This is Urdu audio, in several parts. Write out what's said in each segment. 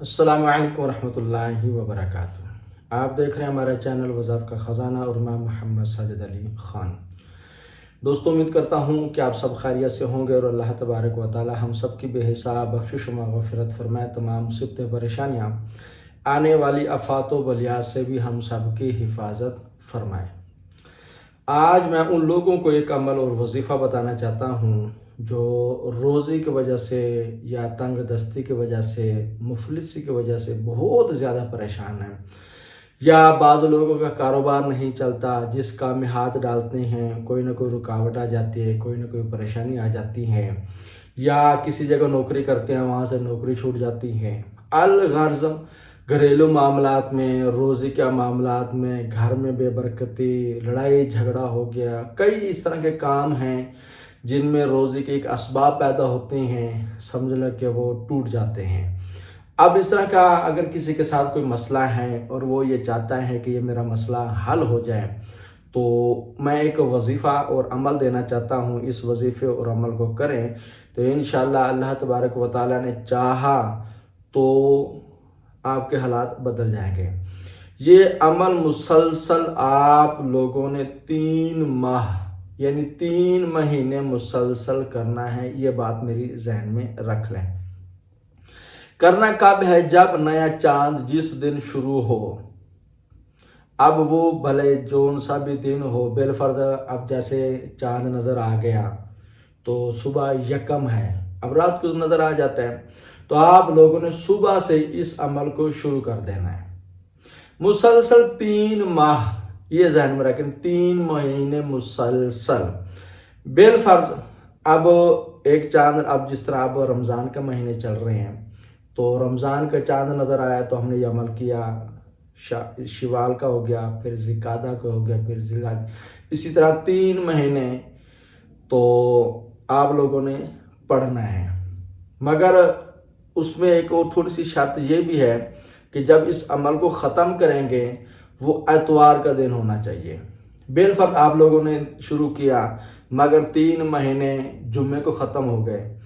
السلام علیکم ورحمۃ اللہ وبرکاتہ۔ آپ دیکھ رہے ہیں ہمارا چینل وظائف کا خزانہ اور میں محمد ساجد علی خان۔ دوستوں، امید کرتا ہوں کہ آپ سب خیریت سے ہوں گے اور اللہ تبارک و تعالی ہم سب کی بے حساب بخشش و مغفرت فرمائے، تمام مصیبتیں پریشانیاں آنے والی آفات و بلیات سے بھی ہم سب کی حفاظت فرمائے۔ آج میں ان لوگوں کو ایک عمل اور وظیفہ بتانا چاہتا ہوں جو روزی کی وجہ سے یا تنگ دستی کی وجہ سے، مفلسی کی وجہ سے بہت زیادہ پریشان ہیں، یا بعض لوگوں کا کاروبار نہیں چلتا، جس کام میں ہاتھ ڈالتے ہیں کوئی نہ کوئی رکاوٹ آ جاتی ہے، کوئی نہ کوئی پریشانی آ جاتی ہے، یا کسی جگہ نوکری کرتے ہیں وہاں سے نوکری چھوٹ جاتی ہے۔ الغرض گھریلو معاملات میں، روزی کے معاملات میں، گھر میں بے برکتی، لڑائی جھگڑا ہو گیا، کئی اس طرح کے کام ہیں جن میں روزی کے ایک اسباب پیدا ہوتے ہیں، سمجھ لیں کہ وہ ٹوٹ جاتے ہیں۔ اب اس طرح کا اگر کسی کے ساتھ کوئی مسئلہ ہے اور وہ یہ چاہتا ہے کہ یہ میرا مسئلہ حل ہو جائے، تو میں ایک وظیفہ اور عمل دینا چاہتا ہوں۔ اس وظیفے اور عمل کو کریں تو انشاءاللہ اللہ تبارک و تعالیٰ نے چاہا تو آپ کے حالات بدل جائیں گے۔ یہ عمل مسلسل آپ لوگوں نے 3 ماہ یعنی 3 مہینے مسلسل کرنا ہے، یہ بات میری ذہن میں رکھ لیں۔ کرنا کب ہے؟ جب نیا چاند جس دن شروع ہو، اب وہ بھلے جون سا بھی دن ہو، بالفرض اب جیسے چاند نظر آ گیا تو صبح یکم ہے، اب رات کو نظر آ جاتا ہے، تو آپ لوگوں نے صبح سے اس عمل کو شروع کر دینا ہے۔ مسلسل 3 ماہ، یہ ذہن میں رکھیں، 3 مہینے مسلسل۔ بالفرض اب ایک چاند، اب جس طرح اب رمضان کا مہینے چل رہے ہیں تو رمضان کا چاند نظر آیا تو ہم نے یہ عمل کیا، شوال کا ہو گیا، پھر ذوالقعدہ کا ہو گیا، پھر ذوالحج، اسی طرح 3 مہینے تو آپ لوگوں نے پڑھنا ہے۔ مگر اس میں ایک اور تھوڑی سی شرط یہ بھی ہے کہ جب اس عمل کو ختم کریں گے وہ اتوار کا دن ہونا چاہیے۔ بالفرض آپ لوگوں نے شروع کیا مگر 3 مہینے جمعے کو ختم ہو گئے،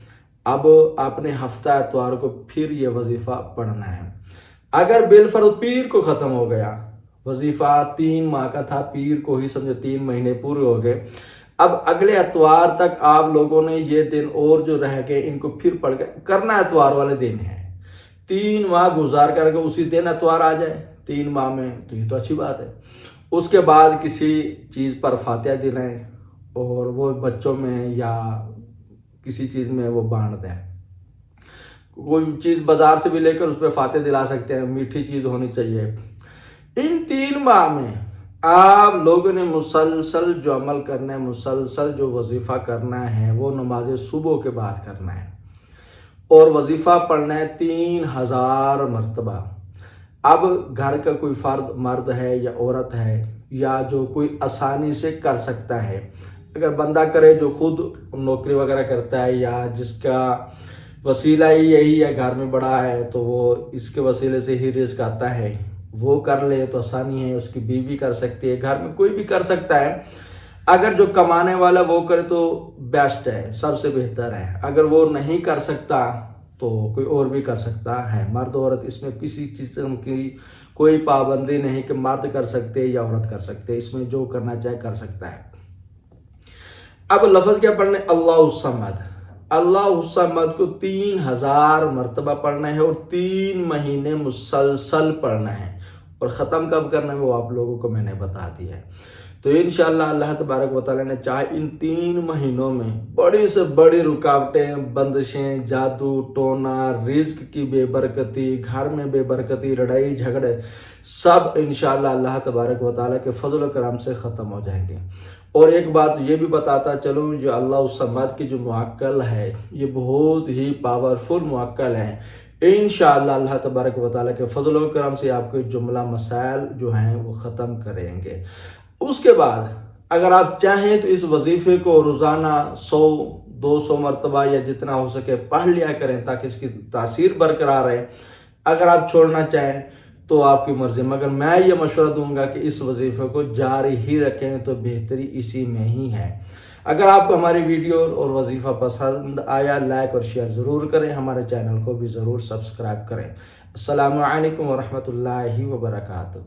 اب آپ نے ہفتہ اتوار کو پھر یہ وظیفہ پڑھنا ہے۔ اگر بالفرض پیر کو ختم ہو گیا، وظیفہ 3 ماہ کا تھا، پیر کو ہی سمجھو 3 مہینے پورے ہو گئے، اب اگلے اتوار تک آپ لوگوں نے یہ دن اور جو رہ گئے ان کو پھر پڑھ کے کرنا، اتوار والے دن ہے۔ 3 ماہ گزار کر کے اسی دن اتوار آ جائے 3 ماہ میں تو یہ تو اچھی بات ہے۔ اس کے بعد کسی چیز پر فاتحہ دلائیں اور وہ بچوں میں یا کسی چیز میں وہ بانٹ دیں، کوئی چیز بازار سے بھی لے کر اس پہ فاتحہ دلا سکتے ہیں، میٹھی چیز ہونی چاہیے۔ ان 3 ماہ میں آپ لوگوں نے مسلسل جو عمل کرنا ہے، مسلسل جو وظیفہ کرنا ہے، وہ نماز صبح کے بعد کرنا ہے اور وظیفہ پڑھنا ہے 3000 مرتبہ۔ اب گھر کا کوئی فرد، مرد ہے یا عورت ہے، یا جو کوئی آسانی سے کر سکتا ہے، اگر بندہ کرے جو خود نوکری وغیرہ کرتا ہے یا جس کا وسیلہ ہی یہی ہے، گھر میں بڑا ہے تو وہ اس کے وسیلے سے ہی رزق آتا ہے، وہ کر لے تو آسانی ہے، اس کی بیوی کر سکتی ہے، گھر میں کوئی بھی کر سکتا ہے۔ اگر جو کمانے والا وہ کرے تو بیسٹ ہے، سب سے بہتر ہے۔ اگر وہ نہیں کر سکتا تو کوئی اور بھی کر سکتا ہے، مرد عورت اس میں کسی چیز کی کوئی پابندی نہیں کہ مرد کر سکتے یا عورت کر سکتے، اس میں جو کرنا چاہے کر سکتا ہے۔ اب لفظ کیا پڑھنے؟ اللہ الصمد۔ اللہ الصمد کو 3000 مرتبہ پڑھنا ہے اور 3 مہینے مسلسل پڑھنا ہے، اور ختم کب کرنا ہے وہ آپ لوگوں کو میں نے بتا دیا ہے۔ تو انشاءاللہ اللہ تبارک و تعالیٰ نے چاہے ان 3 مہینوں میں بڑی سے بڑی رکاوٹیں، بندشیں، جادو ٹونا، رزق کی بے برکتی، گھر میں بے برکتی، لڑائی جھگڑے، سب انشاءاللہ اللہ تبارک و تعالیٰ کے فضل و کرم سے ختم ہو جائیں گے۔ اور ایک بات یہ بھی بتاتا چلوں، جو اللہ الصمد کی جو معقل ہے یہ بہت ہی پاورفل معقل ہے۔ انشاءاللہ اللہ تبارک و تعالیٰ کے فضل و کرم سے آپ کے جملہ مسائل جو ہیں وہ ختم کریں گے۔ اس کے بعد اگر آپ چاہیں تو اس وظیفے کو روزانہ 100-200 مرتبہ یا جتنا ہو سکے پڑھ لیا کریں تاکہ اس کی تاثیر برقرار رہے۔ اگر آپ چھوڑنا چاہیں تو آپ کی مرضی، مگر میں یہ مشورہ دوں گا کہ اس وظیفے کو جاری ہی رکھیں تو بہتری اسی میں ہی ہے۔ اگر آپ کو ہماری ویڈیو اور وظیفہ پسند آیا لائک اور شیئر ضرور کریں، ہمارے چینل کو بھی ضرور سبسکرائب کریں۔ السلام علیکم ورحمۃ اللہ وبرکاتہ۔